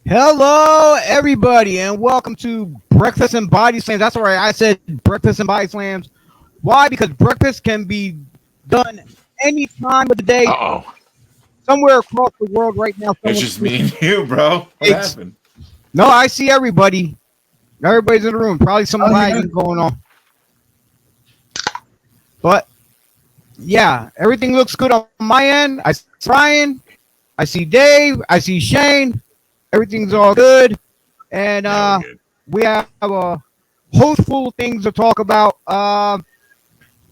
Hello, everybody, and welcome to Breakfast and Body Slams. That's right, I said Breakfast and Body Slams. Why? Because breakfast can be done any time of the day, Uh-oh. somewhere across the world right now. It's just me and you, bro. What happened? No, I see everybody. Everybody's in the room. Probably some lagging going on. But, yeah, everything looks good on my end. I see Ryan. I see Dave. I see Shane. Everything's all good. And we have a host full of things to talk about.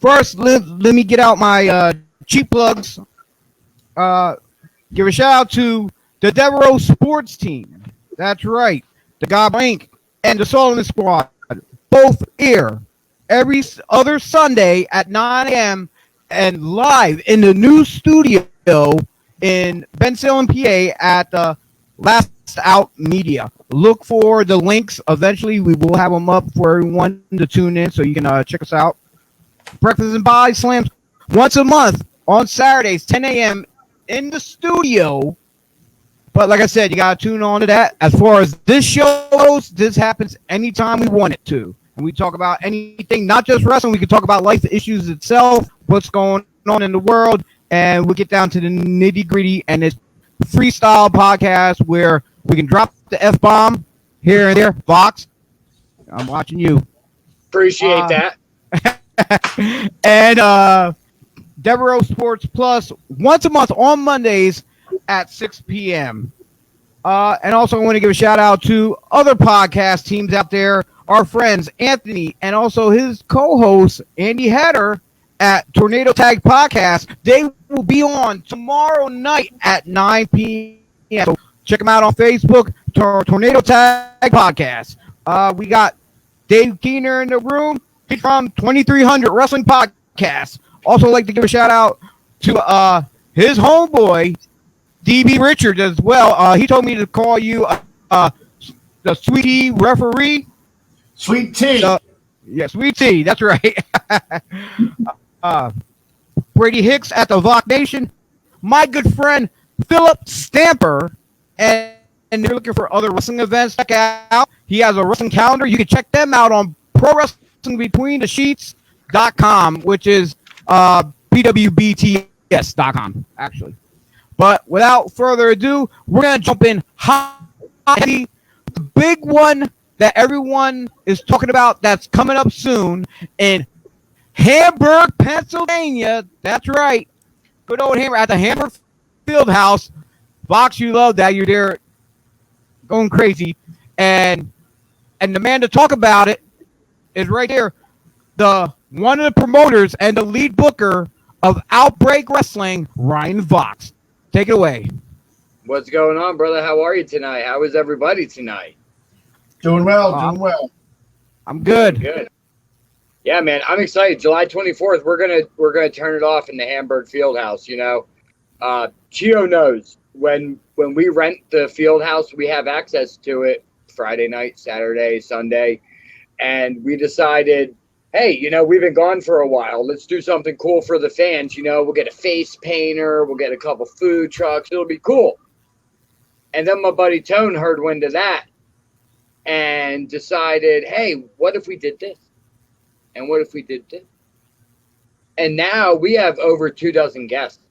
First, let me get out my cheap plugs. Give a shout out to the Devereaux sports team. That's right. The Goblin Inc. and the Solomon Squad. Both here every other Sunday at 9 a.m. and live in the new studio in Ben Salem, PA at the Last Out Media. Look for the links. Eventually, we will have them up for everyone to tune in so you can check us out. Breakfast and Body Slams once a month on Saturdays, 10 a.m. in the studio. But like I said, you got to tune on to that. As far as this show goes, this happens anytime we want it to. And we talk about anything, not just wrestling. We can talk about life issues itself, what's going on in the world, and we'll get down to the nitty-gritty. And it's freestyle podcast where we can drop the F-bomb here and there. Fox, I'm watching you. Appreciate that. And Devereaux Sports Plus once a month on Mondays at 6 p.m. And also I want to give a shout out to other podcast teams out there, our friends Anthony and also his co-host Andy Hatter at Tornado Tag Podcast. They will be on tomorrow night at 9 p.m. So check them out on Facebook, Tornado Tag Podcast. We got Dave Kehner in the room. He's from 2300 Wrestling Podcast. Also like to give a shout out to his homeboy, DB Richards, as well. He told me to call you the Sweetie Referee. Sweet Tea. Yeah, Sweet Tea. That's right. Brady Hicks at the Voc Nation. My good friend, Philip Stamper. And they're looking for other wrestling events. Check out. He has a wrestling calendar. You can check them out on ProWrestlingBetweenTheSheets.com, which is PWBTS.com, actually. But without further ado, we're going to jump in hot. The big one that everyone is talking about that's coming up soon in Hamburg, Pennsylvania. That's right. Good old Hamburg at the Hamburg Fieldhouse. Fox, you love that. You're there going crazy. And the man to talk about it is right there. One of the promoters and the lead booker of Outbreak Wrestling, Ryan Vox. Take it away. What's going on, brother? How are you tonight? How is everybody tonight? Doing well, doing well. I'm good. Good. Yeah, man, I'm excited. July 24th, we're gonna turn it off in the Hamburg Fieldhouse. You know, Chio knows when we rent the Fieldhouse, we have access to it Friday night, Saturday, Sunday, and we decided, hey, you know, we've been gone for a while. Let's do something cool for the fans. You know, we'll get a face painter. We'll get a couple food trucks. It'll be cool. And then my buddy Tone heard wind of that and decided, hey, what if we did this? And what if we did this? And now we have over 24 guests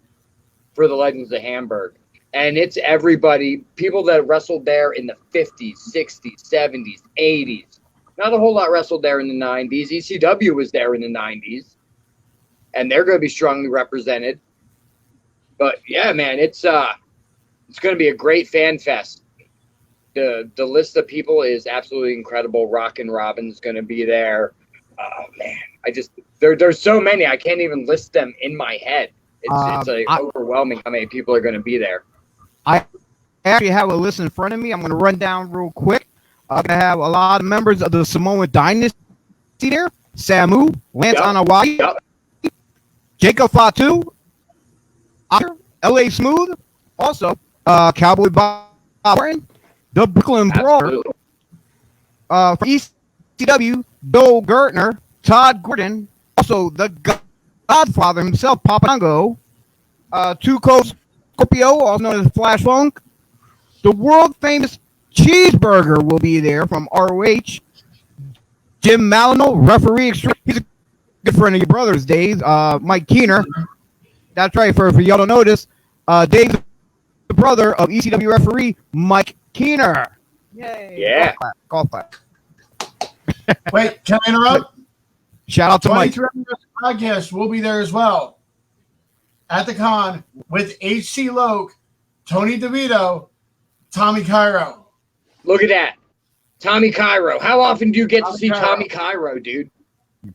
for the Legends of Hamburg. And it's everybody, people that wrestled there in the 50s, 60s, 70s, 80s. Not a whole lot wrestled there in the 90s. ECW was there in the 90s. And they're going to be strongly represented. But, yeah, man, it's going to be a great fan fest. The list of people is absolutely incredible. Rockin' Robin's going to be there. Oh, man. There's so many. I can't even list them in my head. It's overwhelming how many people are going to be there. I actually have a list in front of me. I'm going to run down real quick. I'm going to have a lot of members of the Samoan Dynasty there. Samu, Lance Anawai, Jacob Fatu, L.A. Smooth, also Cowboy Bob Orton, the Brooklyn Brawler, for ECW, Bill Gertner, Todd Gordon, also the Godfather himself, Papango, Two Coast Scorpio, also known as Flash Funk, the world famous Cheeseburger will be there from ROH. Jim Malino, referee extreme. He's a good friend of your brother's, Dave. Mike Kehner. That's right. For y'all to notice, Dave's the brother of ECW referee Mike Kehner. Yay! Yeah. Golf clap. Wait, can I interrupt? Shout out to Mike. 23 Podcast will be there as well at the con with HC Loke, Tony DeVito, Tommy Cairo. Look at that. Tommy Cairo. How often do you get to Tommy see Cairo. Tommy Cairo, dude? I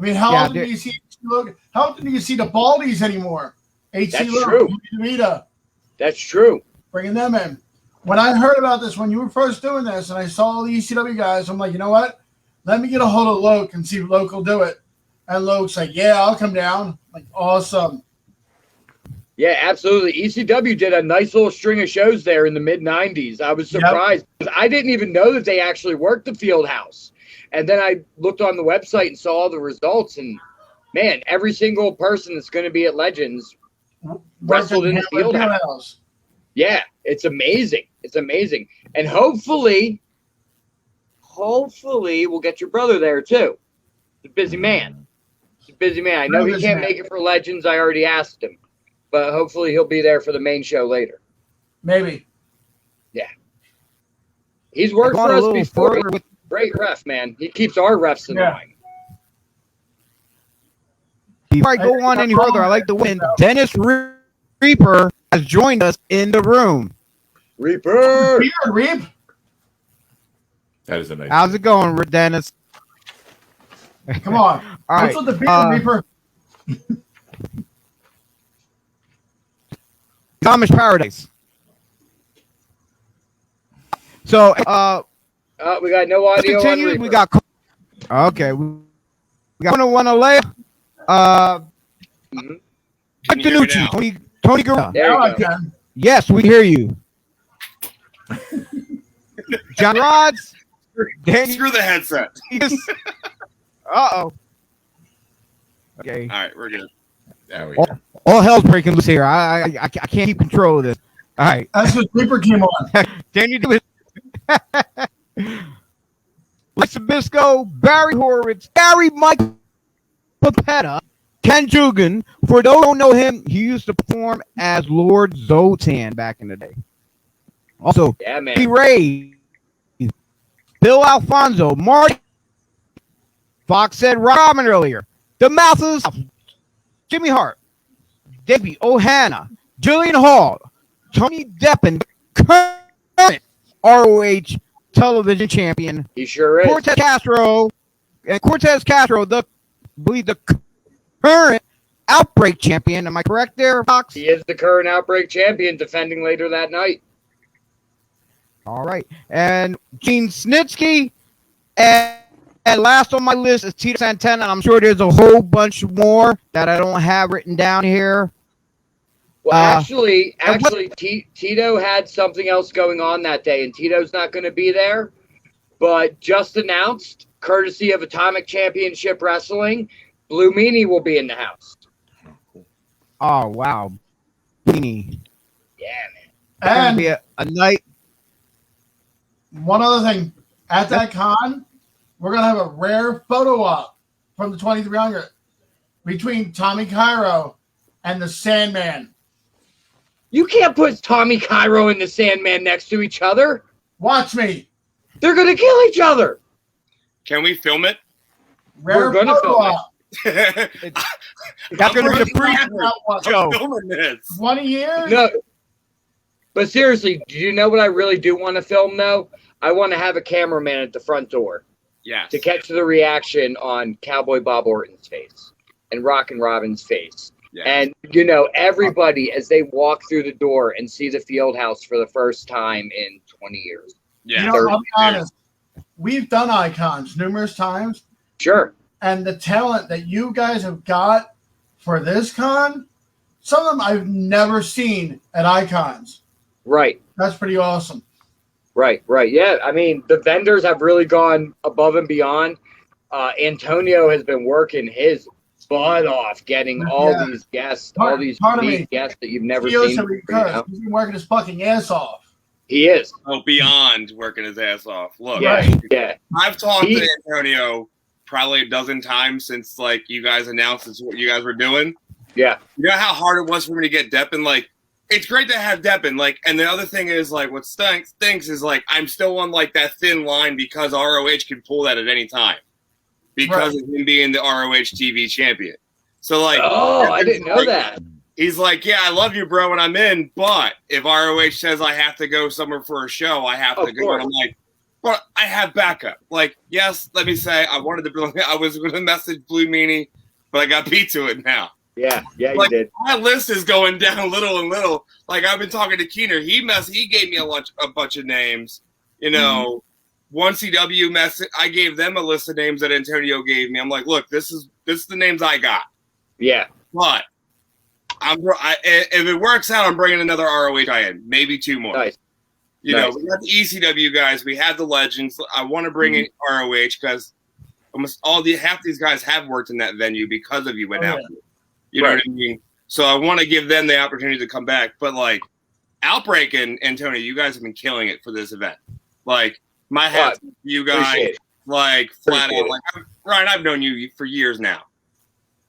mean, how Yeah, often do you see HC Loke? How often do you see the Baldies anymore? HC That's Loke, true. Tony DeVito, That's true. bringing them in. When I heard about this, when you were first doing this, and I saw all the ECW guys, I'm like, you know what? Let me get a hold of Loke and see if Loke will do it. And Loke's like, yeah, I'll come down. Like, awesome. Yeah, absolutely. ECW did a nice little string of shows there in the mid-'90s. I was surprised because I didn't even know that they actually worked the field house. And then I looked on the website and saw all the results. And, man, every single person that's going to be at Legends wrestled in the field house. Yeah, it's amazing. It's amazing. And hopefully we'll get your brother there, too. He's a busy man. He's a busy man. I know he can't make it for Legends. I already asked him. But hopefully he'll be there for the main show later. Maybe. Yeah. He's worked Going for a us little before. further with- Great ref, man. He keeps our refs in line. Before I go on any further, I like to win. Dennis Reaper has joined us in the room. Reaper! Reap. That is a nice. How's it going, Dennis? Come on. All right. What's with the beer, Reaper? Amish Paradise. So, We got no audio on continue. Reaper. We got okay. We got one Alea. Mhm. Can you hear me Danucci, now? Tony Guerrero. There Now you I go. can. Yes, we hear you. John Rods. Danny. Screw the headset. Uh-oh. Okay. All right, we're good. There we go. All hell's breaking loose here. I can't keep control of this. All right. That's because Reaper came on. Can you do it? Lex Sabisco, Barry Horowitz, Gary Mike Papetta, Ken Jugan. For those who don't know him, he used to perform as Lord Zotan back in the day. Also, Yeah, man. Eddie Ray, Bill Alfonso, Marty, Fox said Robin earlier, the Mouth of the South, Jimmy Hart, Debbie O'Hanna, Jillian Hall, Tony Deppen, current ROH television champion, He sure is. Cortez Castro, the current Outbreak champion. Am I correct there, Fox? He is the current Outbreak champion, defending later that night. All right. And Gene Snitsky. And last on my list is Tito Santana. I'm sure there's a whole bunch more that I don't have written down here. Well, actually, and what- Tito had something else going on that day, and Tito's not going to be there. But just announced, courtesy of Atomic Championship Wrestling, Blue Meanie will be in the house. Oh, wow. Beanie. Yeah, man. It's going to And be a night. one other thing. At that con, we're going to have a rare photo op from the 2300 between Tommy Cairo and the Sandman. You can't put Tommy Cairo and the Sandman next to each other. Watch me. They're going to kill each other. Can we film it? Rare We're gonna photo film it. op. That's going to be the pre What, show. Filming this. 20 years? No. But seriously, do you know what I really do want to film, though? I want to have a cameraman at the front door Yes. to catch the reaction on Cowboy Bob Orton's face and Rockin' Robin's face. Yeah. And, everybody, as they walk through the door and see the field house for the first time in 20 years. Yeah. You know, I'll be honest. We've done icons numerous times, Sure. and the talent that you guys have got for this con, some of them I've never seen at icons. Right. That's pretty awesome. Right. Yeah. I mean, the vendors have really gone above and beyond. Antonio has been working his butt off getting all these guests, all these Pardon unique me. guests that you've never Chio seen. said we curse. He's been working his fucking ass off. He is. Oh, beyond working his ass off. Look, Yeah. I've talked to Antonio probably a dozen times since like you guys announced this, what you guys were doing. Yeah. You know how hard it was for me to get Deppin? Like, it's great to have Deppin. Like, and the other thing is like what stinks is like I'm still on like that thin line because ROH can pull that at any time because of him being the ROH TV champion. So like, I didn't know that. He's like, yeah, I love you, bro, and I'm in, but if ROH says I have to go somewhere for a show, I have to go. Course. And I'm like, but I have backup. Like, yes, let me say, I was going to message Blue Meanie, but I got beat to it now. Yeah, like, you did. My list is going down little and little. Like, I've been talking to Kehner. He gave me a bunch of names. You know, one CW message, I gave them a list of names that Antonio gave me. I'm like, look, this is the names I got. Yeah. But if it works out, I'm bringing another ROH guy in, maybe two more. Nice. You know, we got the ECW guys, we have the legends. I want to bring in ROH because almost half these guys have worked in that venue because of you went out. You know what I mean? So I want to give them the opportunity to come back. But like Outbreak and Tony, you guys have been killing it for this event. Like my hat to you guys, like flat out. Like Ryan, I've known you for years now.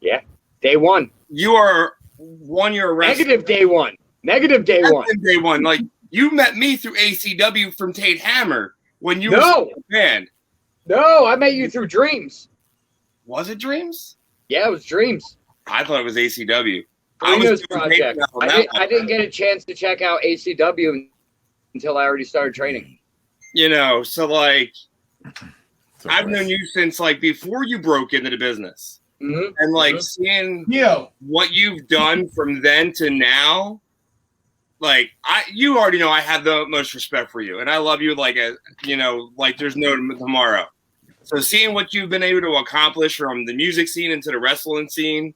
Yeah, day one. You are. You're a wrestler. Negative day one. Day one. Like you met me through ACW from Tate Hammer when you were a band. No, I met you through Dreams. Was it Dreams? Yeah, it was Dreams. I thought it was ACW. Project. I didn't get a chance to check out ACW until I already started training. You know, so like I've known you since like before you broke into the business. Mm-hmm. And like seeing what you've done from then to now, like you already know I have the most respect for you, and I love you like like there's no tomorrow. So seeing what you've been able to accomplish from the music scene into the wrestling scene,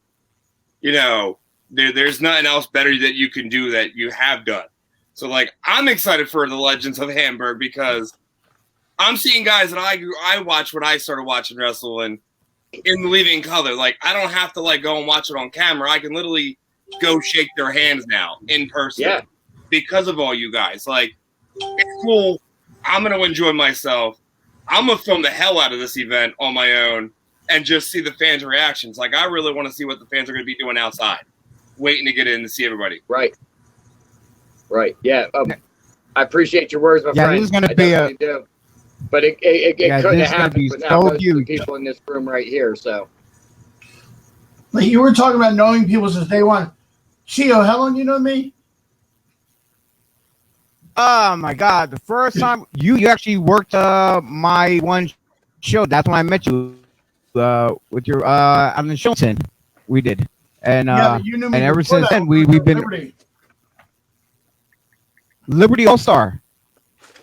you know, there's nothing else better that you can do that you have done. So like I'm excited for the Legends of Hamburg because I'm seeing guys that I watched when I started watching wrestling in living color. Like I don't have to like go and watch it on camera. I can literally go shake their hands now in person because of all you guys. Like it's cool. I'm gonna enjoy myself. I'm gonna film the hell out of this event on my own and just see the fans' reactions. Like I really want to see what the fans are gonna be doing outside, waiting to get in to see everybody. Right. Yeah. I appreciate your words, my friend. Yeah, this is gonna be do. But it couldn't have happened without most of the huge. people in this room right here. So, like you were talking about knowing people since day one. Chio, how long you know me? Oh my God! The first time you actually worked my one show. That's when I met you with your on the Shilton. We did, and you knew me and ever before since that. then we've been Liberty All Star.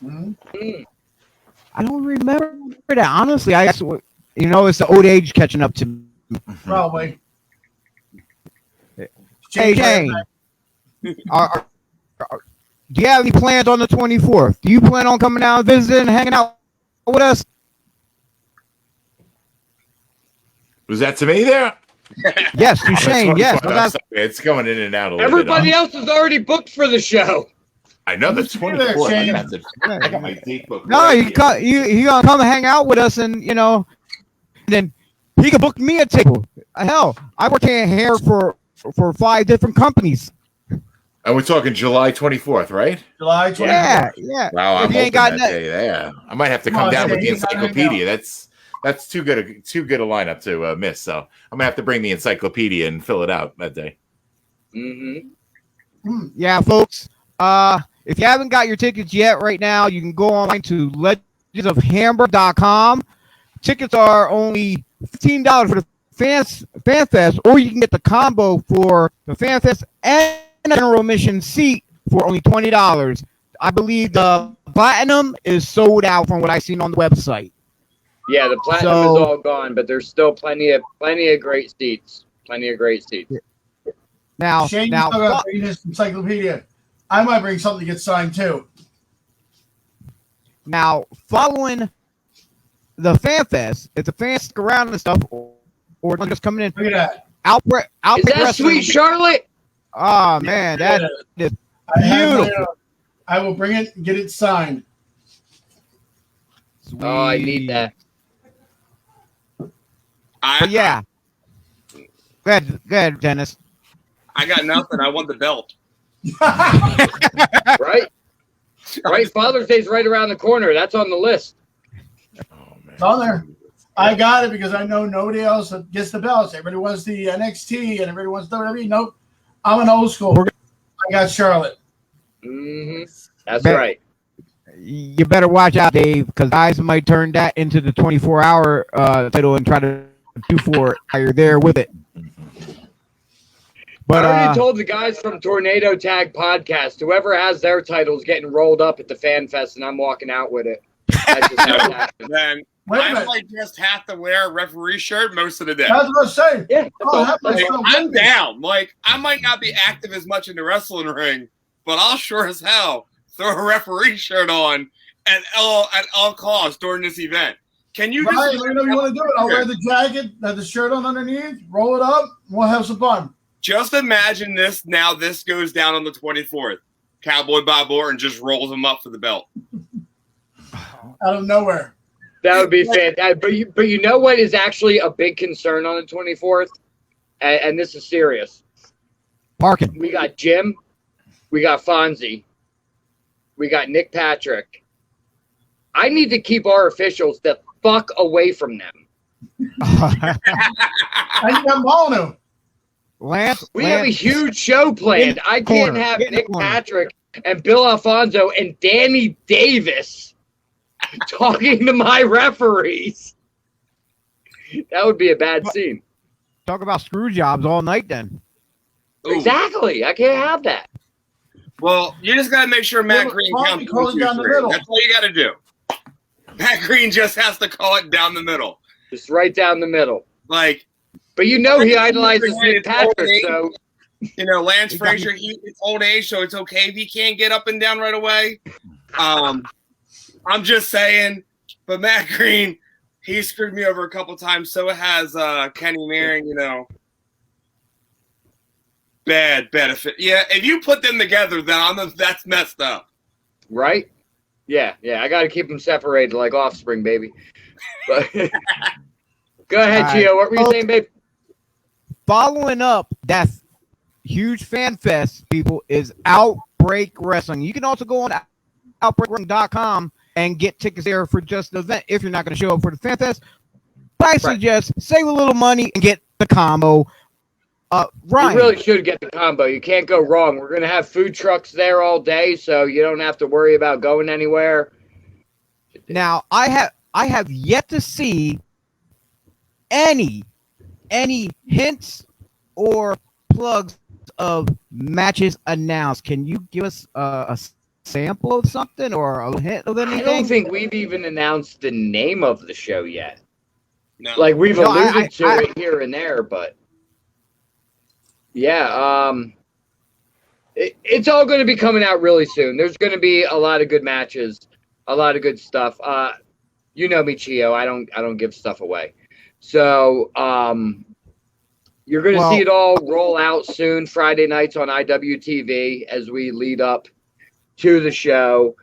Mm-hmm. I don't remember that honestly. I guess it's the old age catching up to me. Probably. Hey Jane, do you have any plans on the 24th? Do you plan on coming out, visiting, hanging out with us? Was that to me there? Yes, to Shane. Yes, it's going in and out a little everybody bit. else is already booked for the show. I know the 24th. I got my date book. No, he gonna come and hang out with us, and then he can book me a table. Hell, I work here for 5 different companies. And we're talking July 24th, right? July 24th. Yeah. Wow, I'm ain't hoping got that nothing. day there. I might have to come down with the encyclopedia. That's too good a lineup to miss. So I'm gonna have to bring the encyclopedia and fill it out that day. Mm-hmm. Yeah, folks. If you haven't got your tickets yet, right now you can go online to legendsofhamburg.com. Tickets are only $15 for the Fan Fest, or you can get the combo for the Fan Fest and the general admission seat for only $20. I believe the platinum is sold out from what I've seen on the website. Yeah, the platinum is all gone, but there's still plenty of great seats. Now, Shane, you still got to bring this encyclopedia. I might bring something to get signed too. Now, following the Fan Fest, if the fans stick around and stuff, or just coming in, Look at that. Outbreak Is that Wrestling. Sweet Charlotte? Oh man, that is I beautiful. I I will bring it and get it signed. Sweet. Oh, I need that. But yeah. Go ahead, Dennis. I got nothing. I want the belt. Right? Right. Father's Day's right around the corner. That's on the list. Oh man. It's on there. I got it because I know nobody else gets the belts. Everybody wants the NXT and everybody wants WWE. Nope. I'm an old school. I got Charlotte. Mm-hmm. That's Bet. right. You better watch out, Dave, because guys might turn that into the 24-hour title and try to do for it while you're there with it. But I already told the guys from Tornado Tag Podcast, whoever has their titles getting rolled up at the Fan Fest, and I'm walking out with it. That's just how it happens. Then I might just have to wear a referee shirt most of the day. That's what I'm saying. Yeah, Like, I'm down. Like, I might not be active as much in the wrestling ring, but I'll sure as hell throw a referee shirt on at all costs during this event. Can you right, just you know you want to do it? I'll wear the jacket, have the shirt on underneath, roll it up, and we'll have some fun. just imagine this now? This goes down on the 24th. Cowboy Bob Orton just rolls him up for the belt. Out of nowhere. That would be fantastic. But you know what is actually a big concern on the 24th? And this is serious. Parking. We got Jim. We got Fonzie. We got Nick Patrick. I need to keep our officials the fuck away from them. I got Mono. Lance. We have a huge show planned. I can't have Nick Patrick and Bill Alfonso and Danny Davis talking to my referees. That would be a bad scene. Talk about screw jobs all night then. Ooh. Exactly. I can't have that. Well, you just got to make sure Matt Green counts 1, 2, 3. That's all you got to do. Matt Green just has to call it down the middle. Just right down the middle. Like, but you know he idolizes Nick Patrick, so you know, Lance Frazier, it's old age, so it's okay if he can't get up and down right away. I'm just saying, but Matt Green, he screwed me over a couple times. So has Kenny Marin, you know. Bad benefit. Yeah, if you put them together, then that's messed up. Right? Yeah. I got to keep them separated like offspring, baby. But go ahead, Chio. What were you saying, babe? Following up that huge fan fest, people, is Outbreak Wrestling. You can also go on outbreakwrestling.com and get tickets there for just the event if you're not going to show up for the fan fest. But I suggest save a little money and get the combo. Ryan. You really should get the combo. You can't go wrong. We're going to have food trucks there all day, so you don't have to worry about going anywhere. Now, I have yet to see any hints or plugs of matches announced. Can you give us a sample of something or a hint of anything? I don't think we've even announced the name of the show yet. No. Like, we've alluded to it here and there, but yeah, it's all going to be coming out really soon. There's going to be a lot of good matches, a lot of good stuff. You know me, Chio. I don't give stuff away. So you're going to see it all roll out soon, Friday nights on IWTV as we lead up to the show.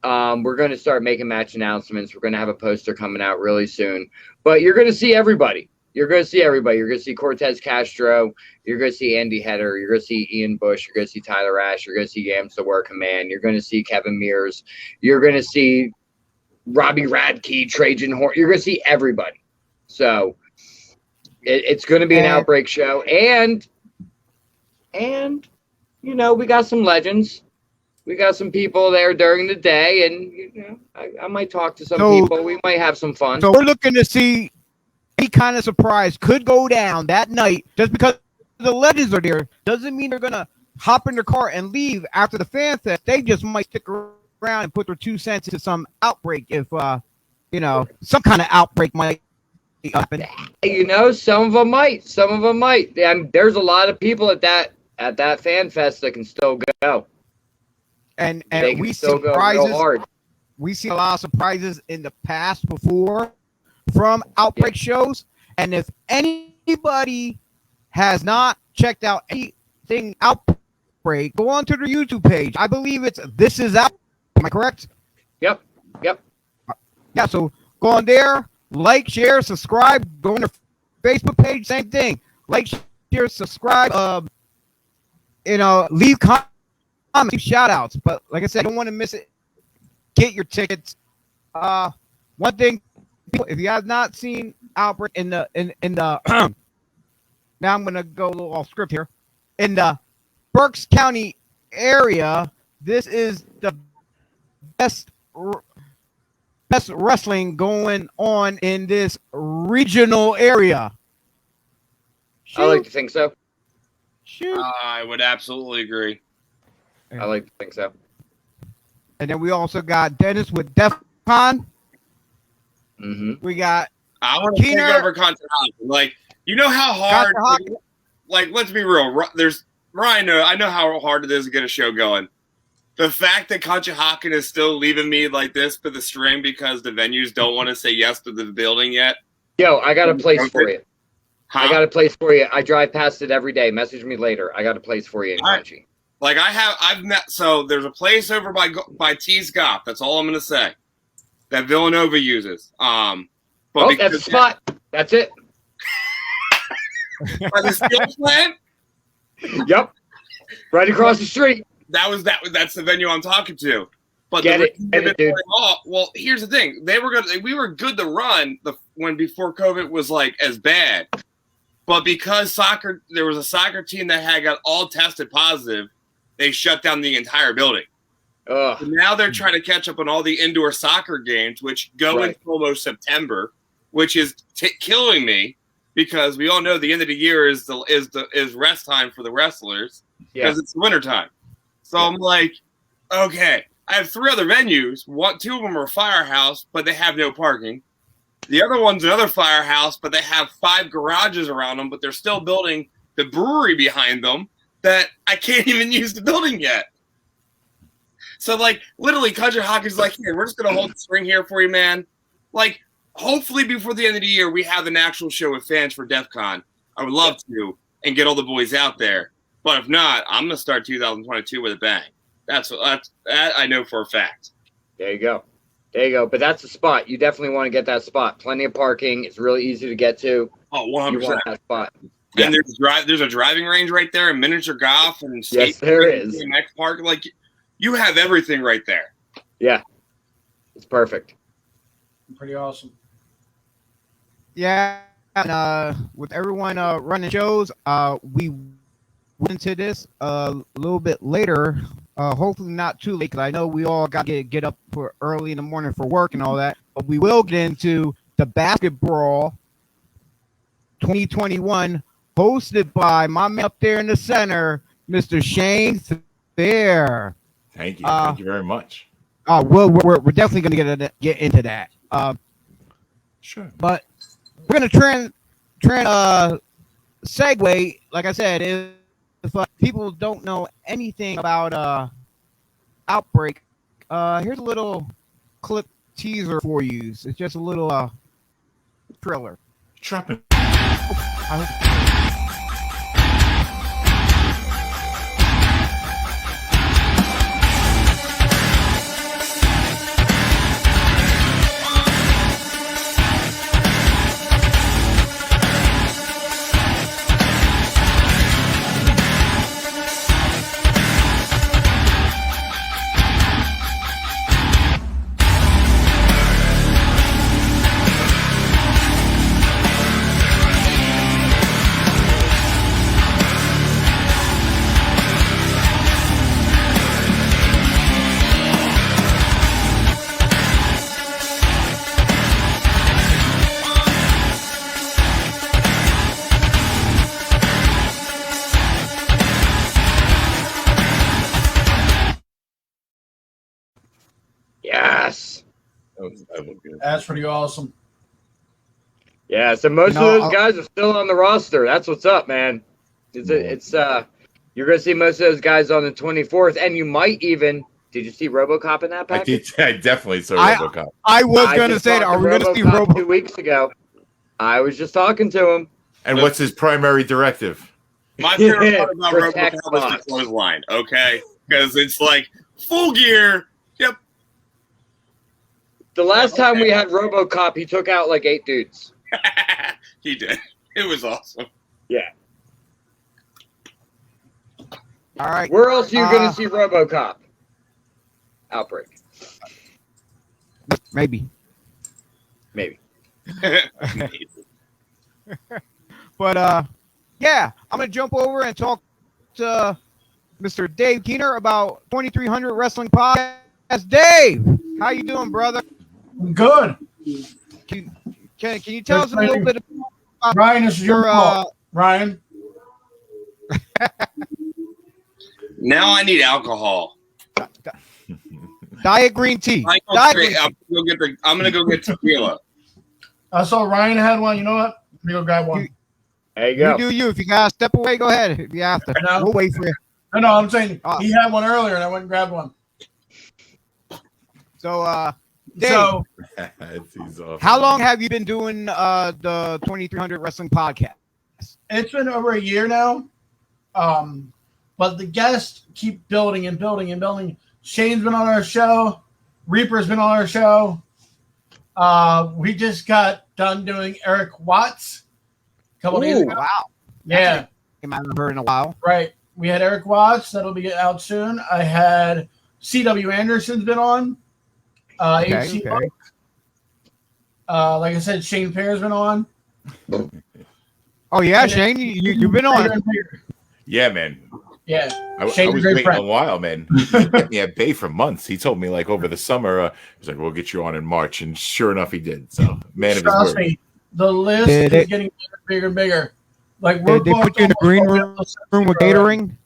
We're going to start making match announcements. We're going to have a poster coming out really soon. But you're going to see everybody. You're going to see everybody. You're going to see Cortez Castro. You're going to see Andy Header. You're going to see Ian Bush. You're going to see Tyler Ash. You're going to see Yams the War Command. You're going to see Kevin Mears. You're going to see Robbie Radke, Trajan Horn. You're going to see everybody. So it's going to be an Outbreak show. And you know, we got some legends. We got some people there during the day, and you know, I might talk to some people. We might have some fun. So we're looking to see any kind of surprise could go down that night. Just because the legends are there doesn't mean they're gonna hop in their car and leave after the fan fest. They just might stick around and put their 2 cents into some outbreak if you know, some kind of outbreak might happen. You know, some of them might. Some of them might. And there's a lot of people at that fan fest that can still go. And we see still go surprises. real hard. We see a lot of surprises in the past before from Outbreak shows. And if anybody has not checked out anything Outbreak Outbreak, go on to their YouTube page. I believe it's This Is Out. Am I correct? Yep. Yeah, so go on there, like, share, subscribe. Go on their Facebook page, same thing. Like, share, subscribe. Leave comments, leave shout outs. But like I said, I don't want to miss it. Get your tickets. One thing, if you have not seen Outbreak in the now I'm gonna go a little off script here. In the Berks County area, this is the best wrestling going on in this regional area. I like to think so. I would absolutely agree. I like to think so. And then we also got Dennis with DEF CON. Mm-hmm. We got I want to take Kehner. over Continental. Like, you know how hard. Like, let's be real. I know how hard it is to get a show going. The fact that Conshohocken is still leaving me like this for the string because the venues don't want to say yes to the building yet. Yo, I got a place for you. Huh? I got a place for you. I drive past it every day. Message me later. I got a place for you in Conchi. Like I've met. So there's a place over by T's Golf. That's all I'm gonna say. That Villanova uses. But that's the spot. That's it. By the steel plant. Yep. Right across the street. That's the venue I'm talking to. But Get it, dude. Well, here's the thing. We were good to run before COVID was like as bad. But because there was a soccer team that got all tested positive, they shut down the entire building. So now they're trying to catch up on all the indoor soccer games, which go into almost September, which is killing me because we all know the end of the year is rest time for the wrestlers because it's wintertime. So I'm like, okay, I have 3 other venues. 2 of them are Firehouse, but they have no parking. The other one's another Firehouse, but they have 5 garages around them, but they're still building the brewery behind them that I can't even use the building yet. So, like, literally, Conshohocken's like, here, we're just going to hold the string here for you, man. Like, hopefully before the end of the year, we have an actual show with fans for DEF CON. I would love to and get all the boys out there. But if not, I'm going to start 2022 with a bang. That I know for a fact. There you go. But that's the spot. You definitely want to get that spot. Plenty of parking. It's really easy to get to. Oh, 100%. You want that spot. And there's a driving range right there, and miniature golf, and yes, there is. BMX park. Like, you have everything right there. Yeah, it's perfect. Pretty awesome. Yeah, and with everyone running shows, we went into this a little bit later. Hopefully not too late, because I know we all got to get up for early in the morning for work and all that. But we will get into the Basket Brawl 2021, hosted by my man up there in the center, Mr. Shane Thayer. Thank you. Thank you very much. We're definitely going to get into that. Sure. But we're going to segue. Like I said, if people don't know anything about Outbreak, here's a little clip teaser for you. It's just a little trailer. Dropping. Yes. That looked good. That's pretty awesome. Yeah, so most of those guys are still on the roster. That's what's up, man. You're gonna see most of those guys on the 24th, and you might even. Did you see RoboCop in that package? I definitely saw RoboCop. I was going to say, are we going to see RoboCop 2 weeks ago? I was just talking to him. And what's his primary directive? My favorite part about Protect RoboCop is the bots. clothesline, okay? Because it's like full gear. Yep. The last time we had RoboCop, he took out like 8 dudes. He did. It was awesome. Yeah. All right. Where else are you going to see RoboCop? Outbreak. Maybe. But yeah, I'm gonna jump over and talk to Mr. Dave Kehner about 2300 Wrestling Podcast. Dave, how you doing, brother? Good. Can you tell us a little bit about Ryan, this is your fault. Ryan. Now I need alcohol. Diet green tea? I'm gonna go get tequila. I saw Ryan had one. You know what? Let me go grab one. There you go. You do you. If you gotta step away, go ahead. If you have to, we'll wait for you. No, I'm saying he had one earlier, and I went and grabbed one. So, Dave, how long have you been doing the 2300 Wrestling Podcast? It's been over a year now, but the guests keep building and building and building. Shane's been on our show. Reaper's been on our show. We just got done doing Eric Watts a couple days ago. Wow. Yeah. I haven't heard in a while. Right. We had Eric Watts. That'll be out soon. I had C.W. Anderson's been on. Okay. Like I said, Shane Fair's been on. Oh, yeah, Shane, you've been on. Yeah, man. Yeah. I was waiting a while, man. He kept me at bay for months. He told me, like, over the summer, he's like, we'll get you on in March. And sure enough, he did. So, man of his word. Me, the list is getting bigger and bigger. Like, they put you in the green room with catering?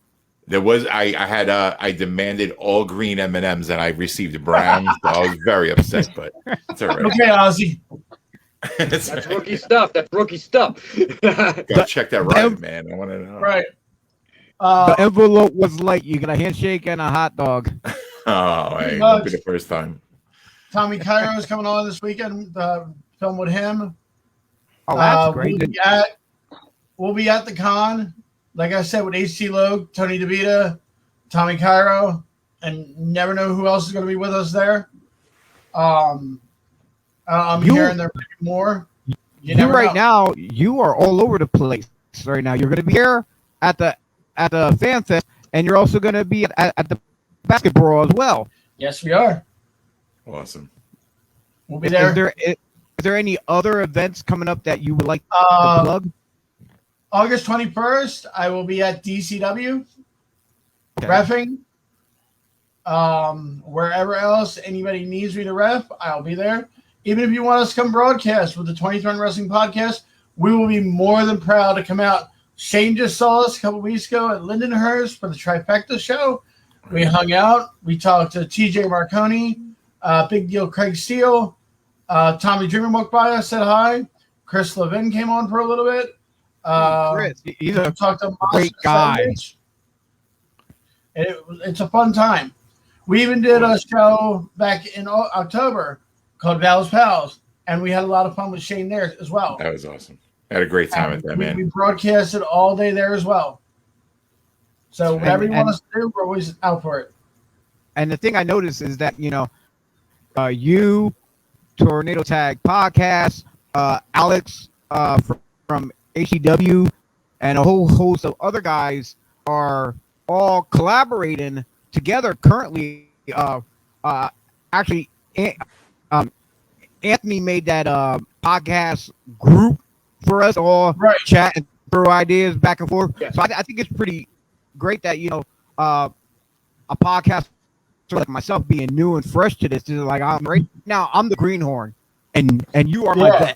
There was, I demanded all green M&Ms and I received brown. So I was very upset, but it's all right. Okay, Ozzy. That's rookie stuff. That's rookie stuff. Gotta check that right, man. I want to know. Right. The envelope was light. You got a handshake and a hot dog. Oh, hey, won't be the first time. Tommy Cairo is coming on this weekend. Film with him. Oh, that's great. We'll be at the con, like I said, with HT Logue, Tony DeVita, Tommy Cairo, and never know who else is going to be with us there. I'm hearing there might be more. You right now, you are all over the place right now. You're going to be here at the Fan Fest, and you're also going to be at the basketball as well. Yes, we are. Awesome. We'll be there. Is there any other events coming up that you would like to plug? August 21st, I will be at DCW, reffing. Wherever else anybody needs me to ref, I'll be there. Even if you want us to come broadcast with the 2300 Wrestling Podcast, we will be more than proud to come out. Shane just saw us a couple weeks ago at Lindenhurst for the Trifecta show. We hung out. We talked to TJ Marconi, Big Deal Craig Steele. Tommy Dreamer walked by us, said hi. Chris Levin came on for a little bit. Chris, he's a great guy. It's a fun time. We even did a show back in October called Val's Pals, and we had a lot of fun with Shane there as well. That was awesome. I had a great time at that, man. We broadcasted all day there as well. So whatever you want us to do, we're always out for it. And the thing I noticed is that, you, Tornado Tag Podcast, Alex from HEW, and a whole host of other guys are all collaborating together currently. Actually, Anthony made that podcast group for us all chat and throw ideas back and forth. Yes. So I think it's pretty great that a podcast like myself being new and fresh to this is like I'm right now. I'm the greenhorn, and you are my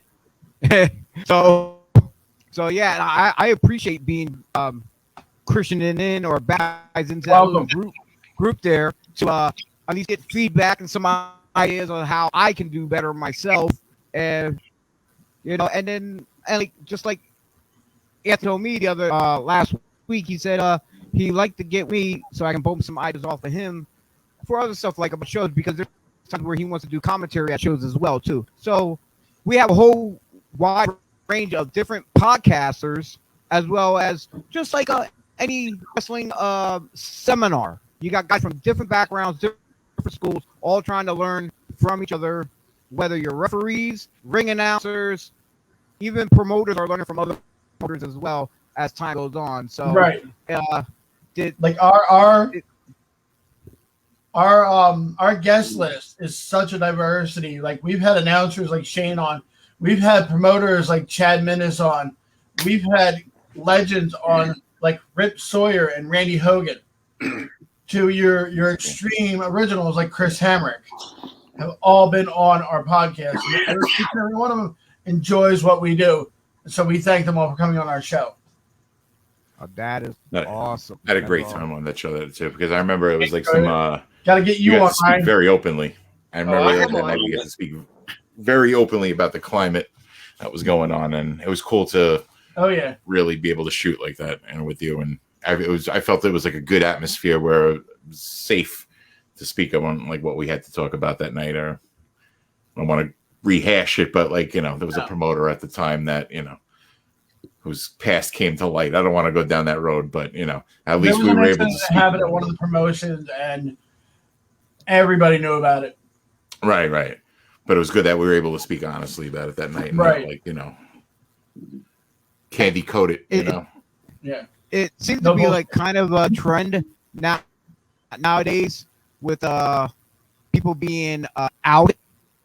vet. So yeah, I appreciate being Christianing in or baptized into that little group there to at least get feedback and some ideas on how I can do better myself, and and like just like Anthony told me the other last week, he said he liked to get me so I can bump some ideas off of him for other stuff like about shows, because there's times where he wants to do commentary at shows as well too. So we have a whole wide range of different podcasters as well as just like any wrestling seminar. You got guys from different backgrounds, different schools, all trying to learn from each other. Whether you're referees, ring announcers, even promoters are learning from other promoters as well as time goes on. So, right. Like our guest list is such a diversity. Like we've had announcers like Shane on, we've had promoters like Chad Minnis on, we've had legends on like Rip Sawyer and Randy Hogan, to your extreme originals like Chris Hamrick, have all been on our podcast. Every one of them enjoys what we do, so we thank them all for coming on our show. That is awesome. I had a great time on that show too, because I remember it was like some got to get you on, speak very openly. I remember that night we got to speak very openly about the climate that was going on, and it was cool to really be able to shoot like that and with you. And I felt it was like a good atmosphere where it was safe to speak on like what we had to talk about that night. Or I don't want to rehash it, but like, there was a promoter at the time that, whose past came to light. I don't want to go down that road, but at least we were able to have it at one of the promotions and everybody knew about it. Right. But it was good that we were able to speak honestly about it that night. And right. Not, candy coated, Yeah. It seems to be like kind of a trend nowadays with people being out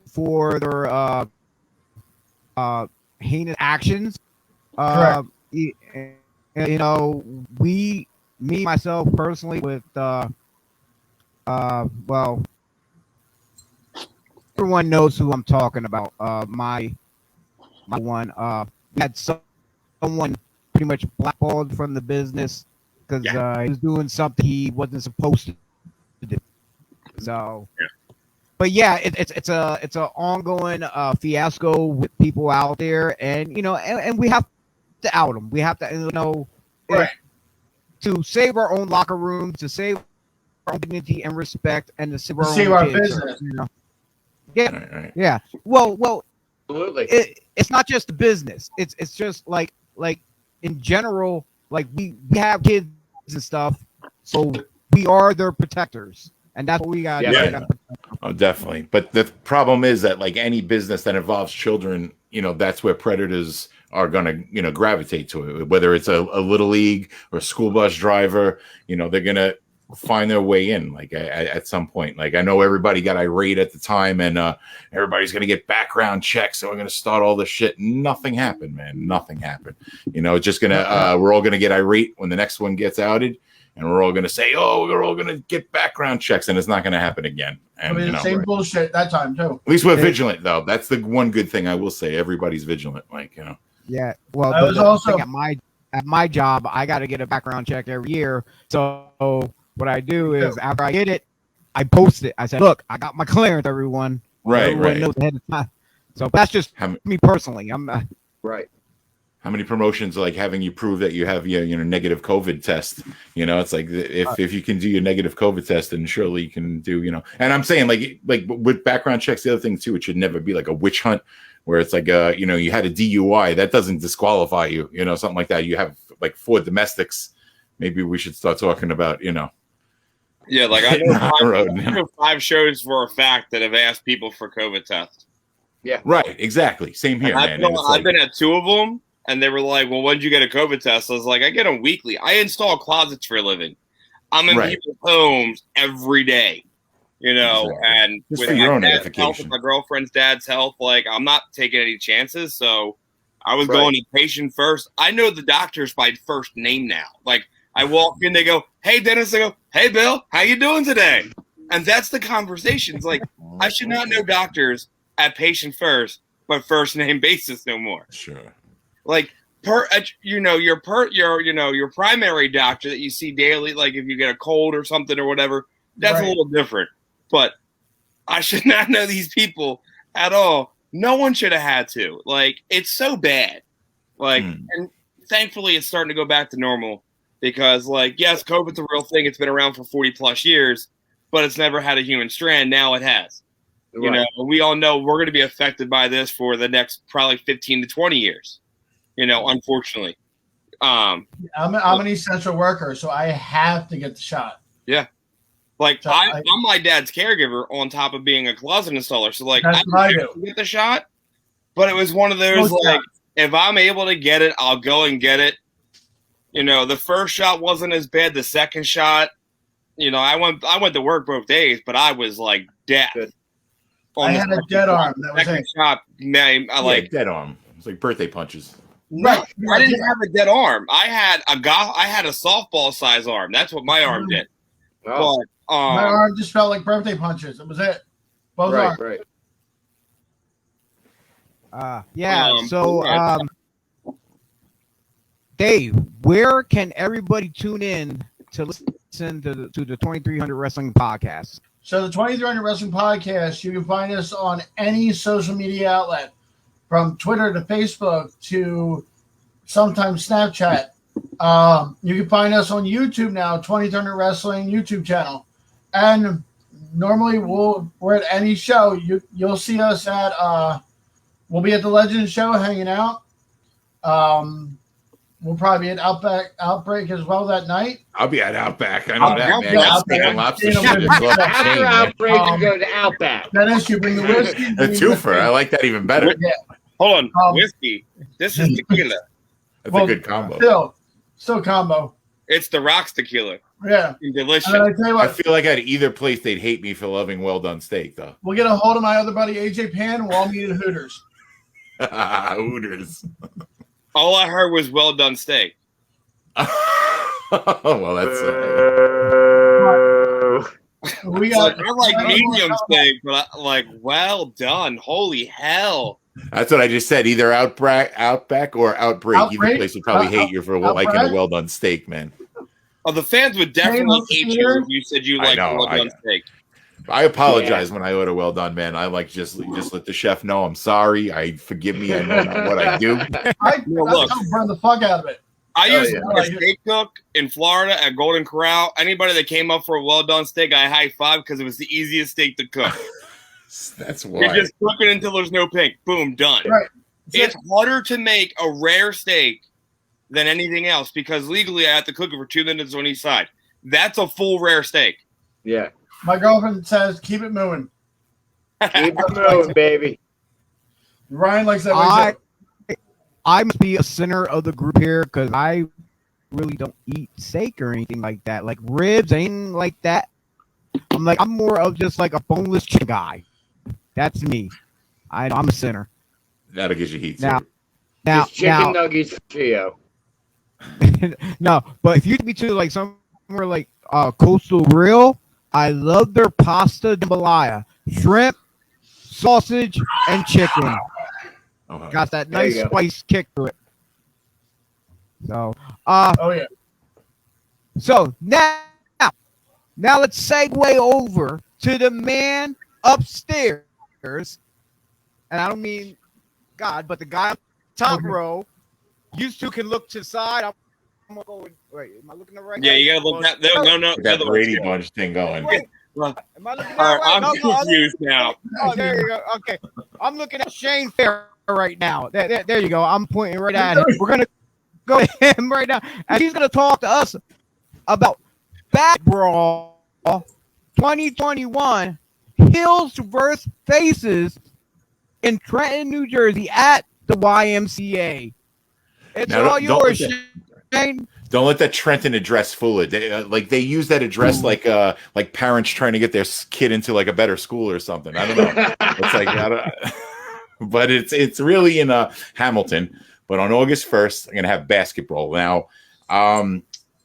for their heinous actions. Correct. Myself personally, with everyone knows who I'm talking about. My one we had someone pretty much blackballed from the business because he was doing something he wasn't supposed to do. So, but it's an ongoing fiasco with people out there, and and we have to out them. We have to to save our own locker room, to save our own dignity and respect, and to save our own business. Yeah. Yeah. Well, absolutely. It's not just the business. It's just like in general, like we have kids and stuff, so we are their protectors, and that's what we got. Oh, definitely. But the problem is that like any business that involves children, that's where predators are going to, gravitate to it. Whether it's a little league or a school bus driver, they're going to find their way in like at some point. Like I know everybody got irate at the time, and everybody's going to get background checks, and we're going to start all this shit. Nothing happened, man. Nothing happened. It's just going to, we're all going to get irate when the next one gets outed. And we're all going to say, "Oh, we're all going to get background checks," and it's not going to happen again. And the same bullshit that time too. At least we're vigilant, though. That's the one good thing I will say. Everybody's vigilant, Yeah. Well, I was also at my job. I got to get a background check every year. So what I do is after I get it, I post it. I said, "Look, I got my clearance, everyone." Everyone knows ahead of time. So that's just me personally. I'm right. How many promotions like having you prove that you have your negative COVID test? It's like if you can do your negative COVID test, then surely you can do And I'm saying like with background checks, the other thing too, it should never be like a witch hunt where it's like you had a DUI that doesn't disqualify you, something like that. You have like 4 domestics. Maybe we should start talking about Yeah, like I know 5 shows for a fact that have asked people for COVID tests. Yeah, right, exactly. Same here, man. I've been at 2 of them. And they were like, "Well, when did you get a COVID test?" I was like, "I get them weekly. I install closets for a living. I'm in people's homes every day, and just with for your own health, edification. with my girlfriend's dad's health, like I'm not taking any chances. So I was going to patient first. I know the doctors by first name now. Like I walk in, they go, "Hey, Dennis." I go, "Hey, Bill, how you doing today?" And that's the conversations. Like I should not know doctors at patient first, but first name basis no more. Sure. Like your primary doctor that you see daily, like if you get a cold or something or whatever, that's a little different. But I should not know these people at all. No one should have had to. Like it's so bad. Like and thankfully it's starting to go back to normal because like yes, COVID's a real thing. It's been around for 40 plus years, but it's never had a human strand. Now it has. Right. We all know we're going to be affected by this for the next probably 15 to 20 years. Unfortunately, I'm an essential worker, so I have to get the shot. Yeah. Like, So I'm my dad's caregiver on top of being a closet installer. So, like, That's what I do. get the shot, but it was one of those, like, if I'm able to get it, I'll go and get it. You know, the first shot wasn't as bad. The second shot, you know, I went to work both days, but I was, like, dead. I had a dead arm. That was Second it. shot, man, dead arm. It's like birthday punches. Right. I didn't have a dead arm. I had a softball size arm. That's what my arm did. Oh. But, My arm just felt like birthday punches. It was it. Both arms. Right. Dave, where can everybody tune in to listen to the 2300 Wrestling Podcast? So the 2300 Wrestling Podcast, you can find us on any social media outlet, from Twitter to Facebook to sometimes Snapchat. You can find us on YouTube now, 2300 Wrestling YouTube channel. And normally we're at any show. You'll see us at we'll be at the Legends show hanging out. We'll probably be at Outbreak as well that night. I'll be at Outback. I know that, man. Yeah, That's steak lobster shit. After Outbreak, you go to Outback. Dennis, you bring the whiskey. A twofer. I like that even better. Yeah. hold on, whiskey. This is tequila. That's a good combo. Still combo. It's the Rocks tequila. Yeah. Delicious. And I tell you I what, feel like at either place they'd hate me for loving well done steak, though. we'll get a hold of my other buddy AJ Pan. We'll all meet at Hooters. Hooters. All I heard was well done steak. Well, that's. We got. I like medium steak, but like well done. Holy hell! That's what I just said. Either Outback or Outbreak. Either place would probably hate you for liking a well done steak, man. Oh, the fans would definitely hate you if you said you like well done steak. I apologize when I order well done, man. I like just let the chef know I'm sorry. Forgive me. I know not what I do. I burn the fuck out of it. I used to be a steak cook in Florida at Golden Corral. Anybody that came up for a well done steak, I high five because it was the easiest steak to cook. That's why. You just cook it until there's no pink. Boom, done. Right. It's harder to make a rare steak than anything else because legally I have to cook it for 2 minutes on each side. That's a full rare steak. Yeah. My girlfriend says, keep it moving. Keep it moving, baby. Ryan likes that. I must be a sinner of the group here because I really don't eat steak or anything like that. Like ribs, anything like that. I'm more of just like a boneless chicken guy. That's me. I'm a sinner. That'll get you heat. Now, Just chicken nuggets for Chio. No, but if you take me to like somewhere like Coastal Grill, I love their pasta jambalaya, shrimp, sausage, and chicken. Got that nice spice kick to it. So, yeah. So now let's segue over to the man upstairs, and I don't mean God, but the guy on top row. You two can look to the side. I'm gonna go. Wait, am I looking the right? Yeah, you gotta look that. No. That Brady Bunch thing going. Wait, am I looking All right, right? I'm confused now. Oh, there you go. Okay, I'm looking at Shane Fair right now. There you go. I'm pointing right at him. We're gonna go to him right now, and he's gonna talk to us about Back Brawl 2021 Heels versus Faces in Trenton, New Jersey at the YMCA. It's Now, all yours, Shane. Don't let that Trenton address fool it. They use that address like parents trying to get their kid into like a better school or something. I don't know. It's like but it's really in Hamilton. But on August 1st, I'm gonna have basketball. Now,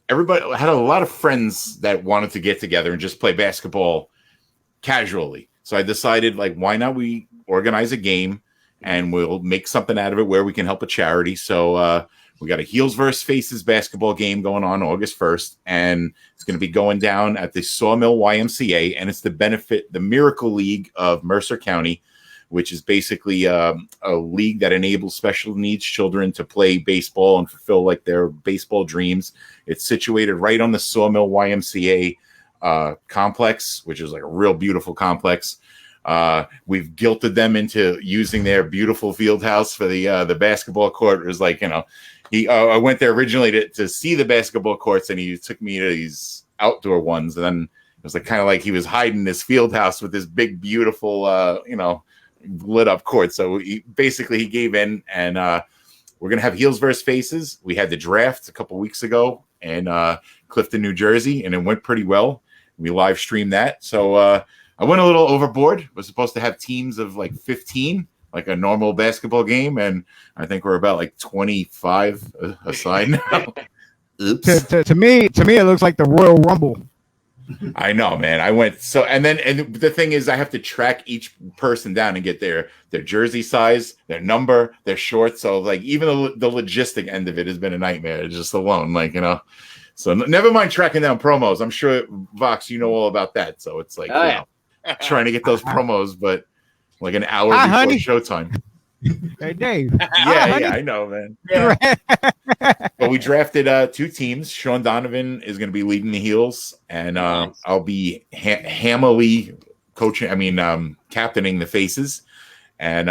everybody had a lot of friends that wanted to get together and just play basketball casually. So I decided, like, why not we organize a game and we'll make something out of it where we can help a charity. So we got a Heels versus Faces basketball game going on August 1st, and it's going to be going down at the Sawmill YMCA, and it's to benefit the Miracle League of Mercer County, which is basically a league that enables special needs children to play baseball and fulfill like their baseball dreams. It's situated right on the Sawmill YMCA complex, which is like a real beautiful complex. We've guilted them into using their beautiful field house for the basketball court. It was like, I went there originally to see the basketball courts, and he took me to these outdoor ones. And then it was like kind of like he was hiding this field house with this big, beautiful, lit up court. So he gave in, and we're gonna have heels versus faces. We had the draft a couple weeks ago in Clifton, New Jersey, and it went pretty well. We live streamed that. So I went a little overboard. Was supposed to have teams of like 15. Like a normal basketball game, and I think we're about like 25 aside now. Oops. To me, it looks like the Royal Rumble. I know, man. I went and the thing is, I have to track each person down and get their jersey size, their number, their shorts. So like even the logistic end of it has been a nightmare. Just alone, So never mind tracking down promos. I'm sure Vox, you know all about that. So it's like trying to get those promos, but. Like an hour before showtime. Hey, Dave. Yeah, I know, man. Yeah. But we drafted 2 teams. Sean Donovan is going to be leading the heels, and I'll be hammily captaining the faces. And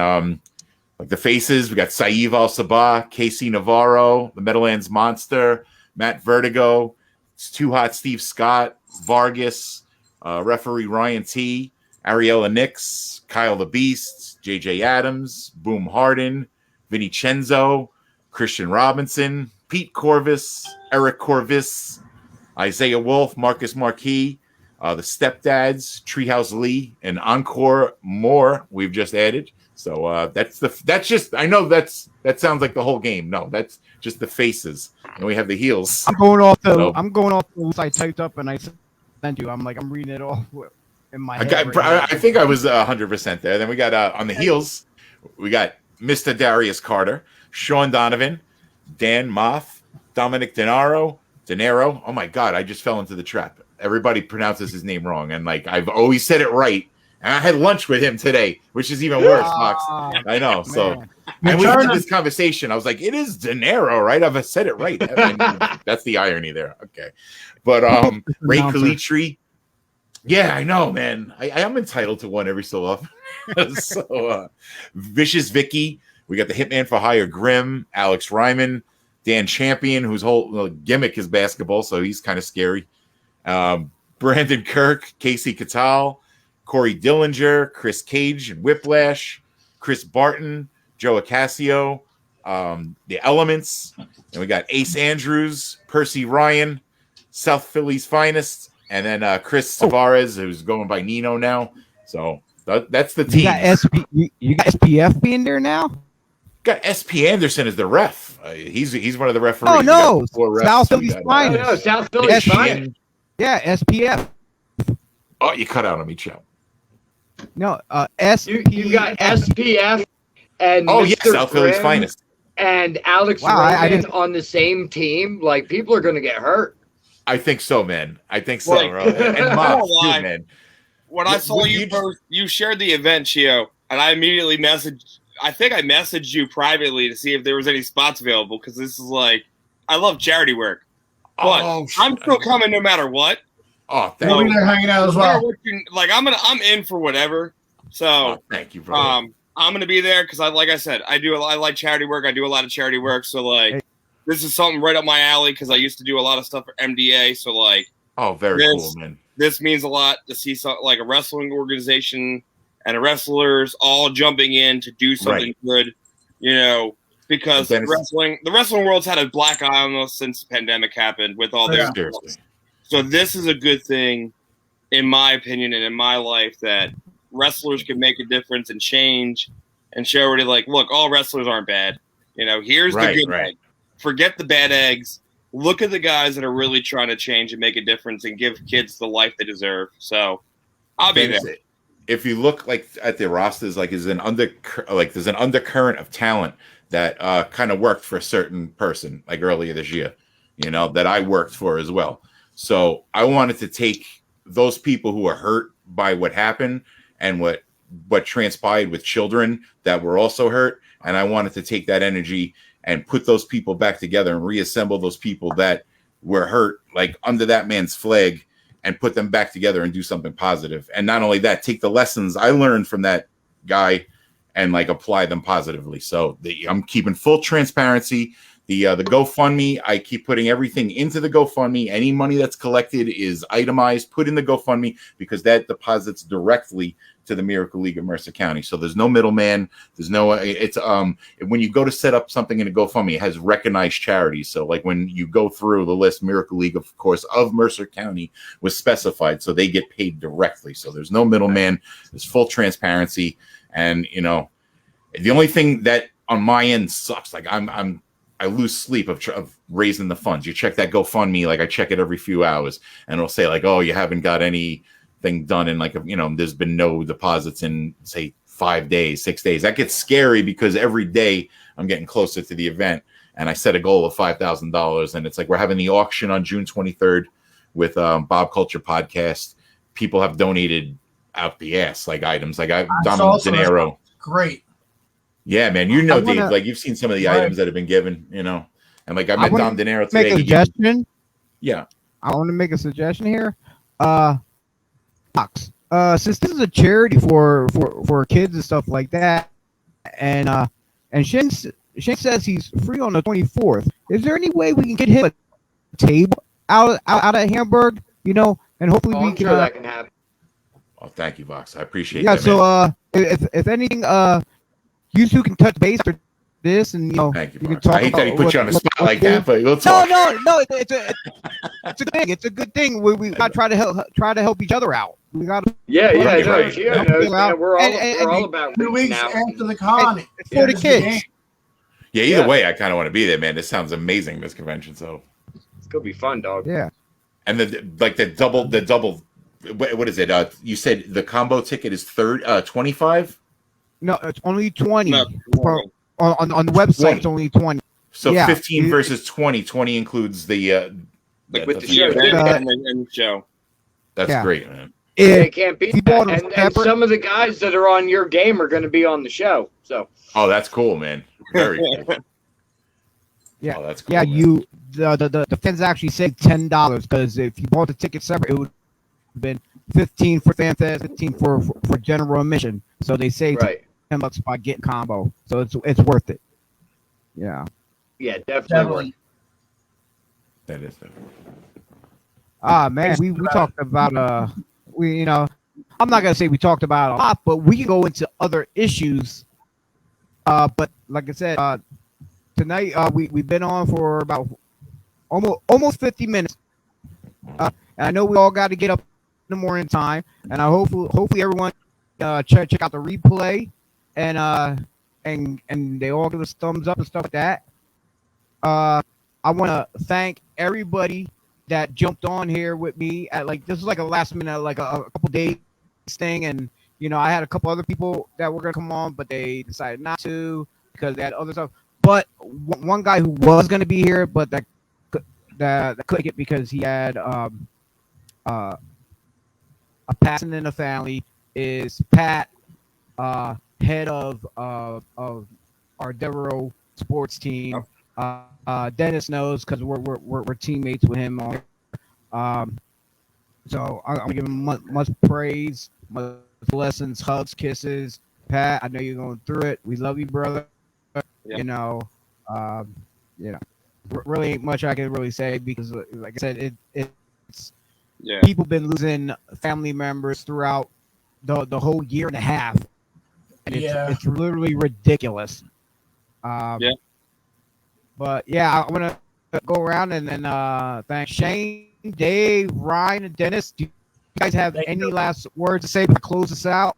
like the faces, we got Saeed Al-Sabah, KC Navarro, the Meadowlands Monster, Matt Vertigo, it's Too Hot Steve Scott, Vargas, referee Ryan T., Ariella Nix, Kyle the Beast, JJ Adams, Boom Harden, Vinny Cenzo, Christian Robinson, Pete Corvus, Eric Corvus, Isaiah Wolf, Marcus Marquis, the Stepdads, Treehouse Lee, and Encore Moore we've just added. So that sounds like the whole game. No, that's just the faces. And we have the heels. I'm going off the list I typed up and I sent you. I'm reading it all. In my head I think I was 100% there. Then we got on the heels, we got Mr. Darius Carter, Sean Donovan, Dan Moth, Dominic Denaro. Oh my God, I just fell into the trap. Everybody pronounces his name wrong, and like I've always said it right. And I had lunch with him today, which is even worse, Fox. I know. So, and we had this conversation. I was like, "It is Denaro, right? I've said it right." I mean, that's the irony there. Okay, but Ray Calitri. Yeah, I know, man. I am entitled to one every so often. So, Vicious Vicky. We got the Hitman for Hire Grimm, Alex Ryman, Dan Champion, whose whole gimmick is basketball, so he's kind of scary. Brandon Kirk, Casey Catal, Corey Dillinger, Chris Cage and Whiplash, Chris Barton, Joe Acasio, The Elements, and we got Ace Andrews, Percy Ryan, South Philly's Finest, and then Chris Tavares, who's going by Nino now. So that's the team. You got SPF being there now? Got SP Anderson as the ref. He's one of the referees. Oh no, South Philly's Finest. No, South Philly's Finest. Yeah, SPF. Oh, you cut out on me, Chio. No, SPF. You got SPF and South Philly's Finest and Alex Ryman on the same team. Like people are going to get hurt. I think so, man. I think so, bro. And Mox, too, man. When I saw you post, you shared the event, Chio, and I immediately messaged. I think I messaged you privately to see if there was any spots available because this is like, I love charity work, but I'm still coming no matter what. Oh, thank you. They're hanging out as well. I'm in for whatever. So thank you, bro. I'm gonna be there because I like charity work. I do a lot of charity work, so like. This is something right up my alley because I used to do a lot of stuff for MDA. So, like, very cool, man. This means a lot to see like a wrestling organization and wrestlers all jumping in to do something good, because the wrestling world's had a black eye on us since the pandemic happened with all this. So this is a good thing, in my opinion, and in my life that wrestlers can make a difference and change and show everybody, like, look, all wrestlers aren't bad. Here's the good egg. Forget the bad eggs. Look at the guys that are really trying to change and make a difference and give kids the life they deserve. So I'll be there. If you look at the rosters, there's an undercurrent of talent that kind of worked for a certain person earlier this year, that I worked for as well. So I wanted to take those people who are hurt by what happened and what transpired with children that were also hurt, and I wanted to take that energy and put those people back together and reassemble those people that were hurt, under that man's flag, and put them back together and do something positive. And not only that, take the lessons I learned from that guy and apply them positively. So I'm keeping full transparency. The GoFundMe, I keep putting everything into the GoFundMe. Any money that's collected is itemized, put in the GoFundMe, because that deposits directly to the Miracle League of Mercer County. So there's no middleman. There's no, it's when you go to set up something in a GoFundMe, it has recognized charities. So like when you go through the list, Miracle League, of course, of Mercer County was specified, so they get paid directly. So there's no middleman. There's full transparency. And the only thing that on my end sucks, like I lose sleep of raising the funds. You check that GoFundMe, like I check it every few hours, and it'll say like, oh, you haven't got anything done in like, there's been no deposits in say 5 days, 6 days. That gets scary because every day I'm getting closer to the event, and I set a goal of $5,000, and it's like we're having the auction on June 23rd with Bob Culture Podcast. People have donated out the ass, like items, like Dom Dinero. Great. Yeah, man, Dave, like you've seen some of the items that have been given, and like I met Dom Dinero today. Make a suggestion. Yeah, I want to make a suggestion here. Fox, since this is a charity for kids and stuff like that, and Shane says he's free on the 24th. Is there any way we can get him a table out of Hamburg? And hopefully we can. Sure that can happen. Oh, thank you, Vox. I appreciate that. Yeah, so if anything, you two can touch base for this, and thank you. You can talk. I hate that he put you on the spot like that, but we'll talk. No, it's a good thing. It's a good thing. We got to try to help each other out. We got to. Yeah. Chio knows, man. We're all about 2 weeks out. after the con. It's for the kids. Yeah. Either way, I kind of want to be there, man. This sounds amazing. This convention, so it's gonna be fun, dog. Yeah. And the double. What is it? You said the combo ticket is 25. No, it's only 20. No, on the website, 20. It's only 20. So 15 versus 20. 20 includes the with the show. And the show. That's great, man. They can't beat that. And some of the guys that are on your game are going to be on the show. So. Oh, that's cool, man. Very cool. Yeah, that's cool. Yeah, the fans actually saved $10 because if you bought the ticket separate, it would have been 15 for fan fest, 15 for general admission. So they saved $10 by getting combo. So it's worth it. Yeah. Yeah, definitely worth it. That is definitely. Man, we talked about I'm not gonna say we talked about a lot, but we can go into other issues. But like I said, tonight we've been on for about almost 50 minutes. And I know we all got to get up in the morning time, and I hopefully everyone check out the replay, and they all give us thumbs up and stuff like that. I want to thank everybody that jumped on here with me at this is like a last minute, like a couple days thing, and I had a couple other people that were gonna come on, but they decided not to because they had other stuff. But one guy who was gonna be here, but that couldn't get because he had a passing in the family, is Pat, head of our Devereaux sports team. Dennis knows because we're teammates with him. So I'm giving him much praise, much blessings, hugs, kisses. Pat, I know you're going through it. We love you, brother. Yeah. Really ain't much I can really say because, like I said, it's people been losing family members throughout the whole year and a half, and it's literally ridiculous. But yeah, I want to go around and then thank Shane, Dave, Ryan, and Dennis. Do you guys have any last words to say to close us out?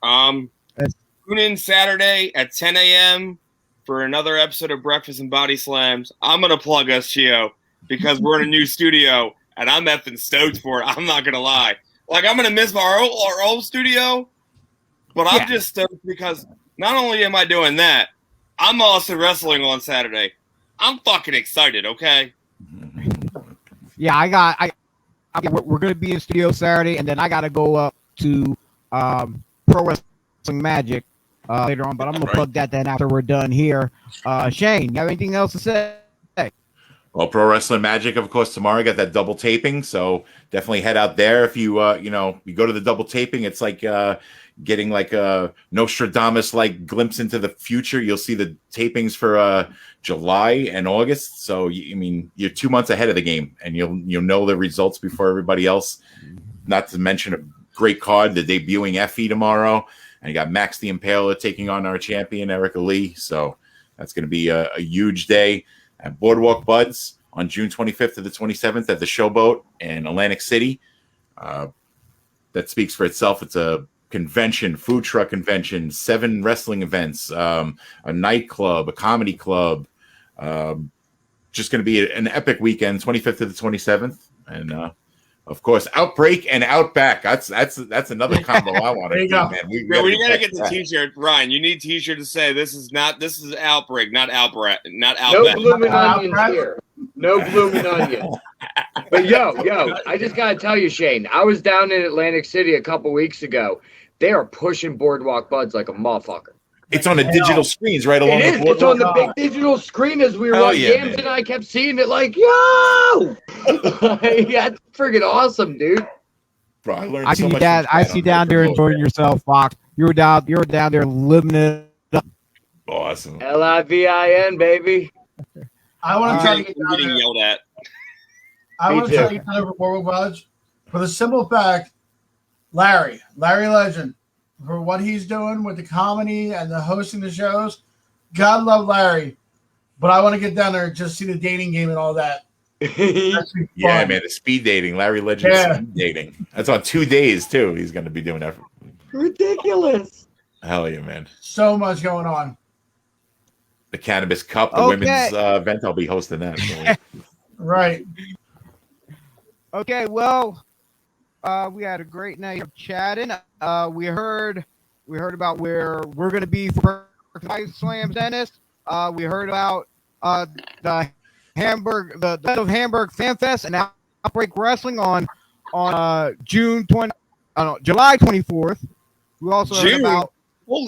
Tune in Saturday at 10 a.m. for another episode of Breakfast and Body Slams. I'm going to plug us, Chio, because we're in a new studio, and I'm effing stoked for it. I'm not going to lie. Like, I'm going to miss our old studio, but I'm just stoked because not only am I doing that, I'm also wrestling on Saturday. I'm fucking excited, okay? Yeah, we're going to be in studio Saturday, and then I got to go up to Pro Wrestling Magic later on, but I'm going to plug that then after we're done here. Shane, you have anything else to say? Well, Pro Wrestling Magic, of course, tomorrow got that double taping, so definitely head out there. If you you go to the double taping, it's like getting like a Nostradamus like glimpse into the future. You'll see the tapings for July and August. So you're 2 months ahead of the game, and you'll know the results before everybody else. Not to mention a great card, the debuting Effie tomorrow, and you got Max the Impaler taking on our champion Erica Lee. So that's going to be a huge day at Boardwalk Buds on June 25th to the 27th at the Showboat in Atlantic City. That speaks for itself. It's a convention, food truck convention, 7 wrestling events, a nightclub, a comedy club. Just going to be an epic weekend, 25th to the 27th. And of course, Outbreak and Outback. That's another combo I want to do, man. We gotta get the T-shirt, Ryan. You need a T-shirt to say this is Outbreak, not Outbreak, not Outback. No blooming onions here. No blooming onions. But yo, I just gotta tell you, Shane. I was down in Atlantic City a couple weeks ago. They are pushing Boardwalk Buds like a motherfucker. It's on the digital screens right along the boardwalk. It's on the big digital screen as we were on Yams, and I kept seeing it like, yo! That's freaking awesome, dude. Bro, I learned I so see much. that. I see down there enjoying yourself, Fox. You were down there living it up. Awesome. LIVIN, baby. I want to try to get down getting there. yelled at. I want to try to get down there for Boardwalk Buds for the simple fact, Larry Legend, for what he's doing with the comedy and the hosting the shows. God love Larry, but I want to get down there and just see the dating game and all that. Yeah, man, the speed dating, Larry Legend speed dating. That's on 2 days too. He's going to be doing that. Ridiculous. Hell yeah, man. So much going on. The Cannabis Cup, the women's event. I'll be hosting that. So. Right. Okay, well, we had a great night of chatting. We heard about where we're going to be for Slam Dennis. We heard about the Hamburg Fan Fest and Outbreak Wrestling on July 24th. We also heard about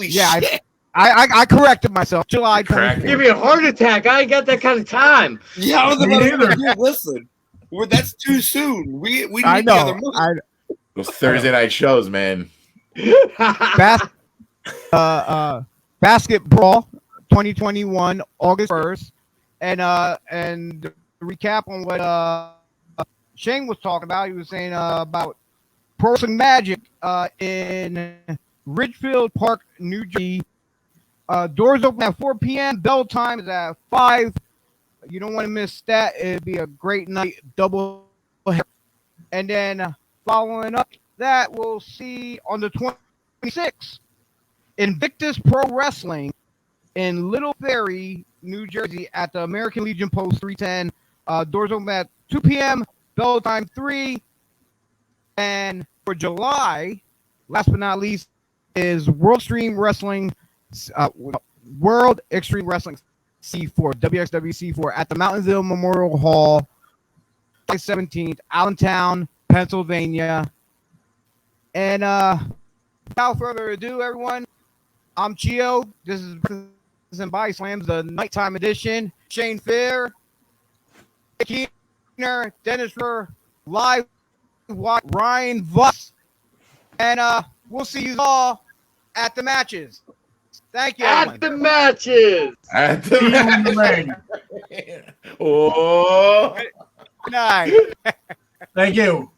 shit. I corrected myself. July 24th. Give me a heart attack. I ain't got that kind of time. Yeah, I was about to listen. That's too soon. We need I know. Those Thursday night shows, man. Basketball 2021, August 1st. And to recap on what Shane was talking about, he was saying about Pro Wrestling Magic in Ridgefield Park, New Jersey. Doors open at 4 p.m. Bell time is at 5. You don't want to miss that. It'd be a great night, double. And then following up that, we'll see on the 26th, Invictus Pro Wrestling in Little Ferry, New Jersey at the American Legion Post 310. Doors open at 2 p.m. Bell time 3. And for July, last but not least, is World Extreme Wrestling C4, WXW C4 at the Mountainville Memorial Hall, July 17th, Allentown, Pennsylvania. And without further ado, everyone, I'm Chio. This is and Body Slams, the nighttime edition. Shane Fair, Kehner, Dennis for live, Ryan Voss, and we'll see you all at the matches. Thank you. At the matches. At the matches. Oh. Good night. Thank you.